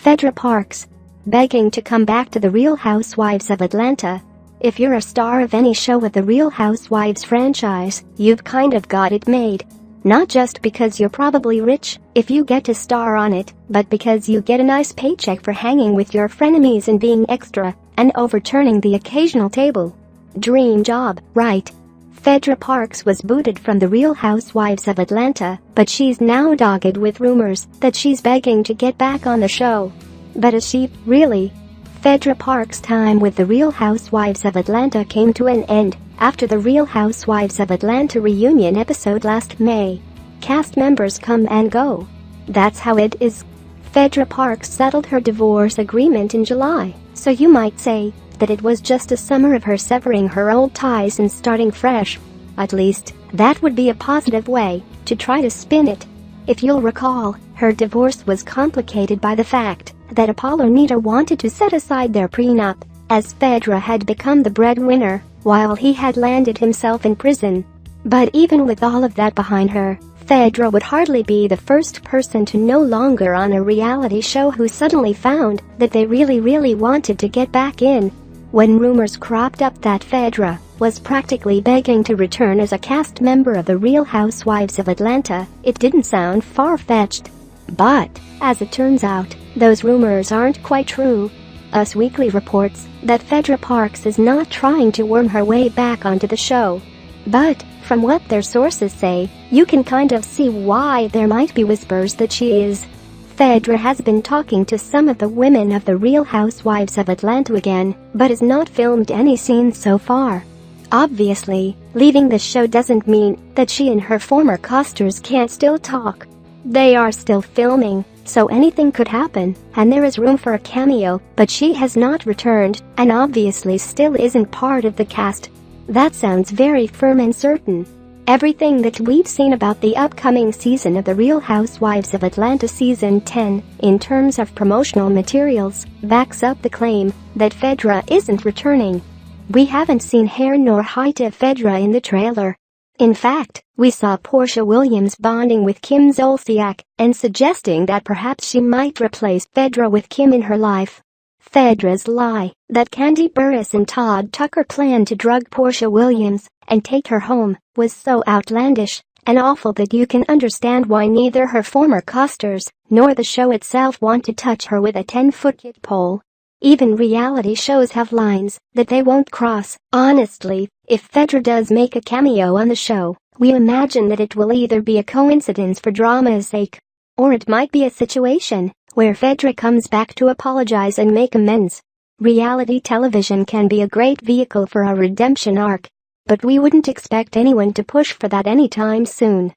Phaedra Parks, begging to come back to the Real Housewives of Atlanta. If you're a star of any show with the Real Housewives franchise, you've kind of got it made. Not just because you're probably rich if you get to star on it, but because you get a nice paycheck for hanging with your frenemies and being extra and overturning the occasional table. Dream job, right? Phaedra Parks was booted from the Real Housewives of Atlanta, but she's now dogged with rumors that she's begging to get back on the show. But is she, really? Phaedra Parks' time with the Real Housewives of Atlanta came to an end after the Real Housewives of Atlanta reunion episode last May. Cast members come and go. That's how it is. Phaedra Parks settled her divorce agreement in July, so you might say that it was just a summer of her severing her old ties and starting fresh. At least, that would be a positive way to try to spin it. If you'll recall, her divorce was complicated by the fact that Apollonita wanted to set aside their prenup, as Phaedra had become the breadwinner, while he had landed himself in prison. But even with all of that behind her, Phaedra would hardly be the first person to no longer on a reality show who suddenly found that they really wanted to get back in. When rumors cropped up that Phaedra was practically begging to return as a cast member of the Real Housewives of Atlanta, it didn't sound far-fetched. But, as it turns out, those rumors aren't quite true. Us Weekly reports that Phaedra Parks is not trying to worm her way back onto the show. But, from what their sources say, you can kind of see why there might be whispers that she is. Phaedra has been talking to some of the women of the Real Housewives of Atlanta again, but has not filmed any scenes so far. Obviously, leaving the show doesn't mean that she and her former casters can't still talk. They are still filming, so anything could happen, and there is room for a cameo, but she has not returned, and obviously still isn't part of the cast. That sounds very firm and certain. Everything that we've seen about the upcoming season of the Real Housewives of Atlanta Season 10, in terms of promotional materials, backs up the claim that Phaedra isn't returning. We haven't seen hair nor height of Phaedra in the trailer. In fact, we saw Porsha Williams bonding with Kim Zolciak and suggesting that perhaps she might replace Phaedra with Kim in her life. Phaedra's lie that Kandi Burruss and Todd Tucker planned to drug Porsha Williams and take her home was so outlandish and awful that you can understand why neither her former casters nor the show itself want to touch her with a 10-foot kick pole. Even reality shows have lines that they won't cross. Honestly, if Phaedra does make a cameo on the show, we imagine that it will either be a coincidence for drama's sake, or it might be a situation where Phaedra comes back to apologize and make amends. Reality television can be a great vehicle for a redemption arc, but we wouldn't expect anyone to push for that anytime soon.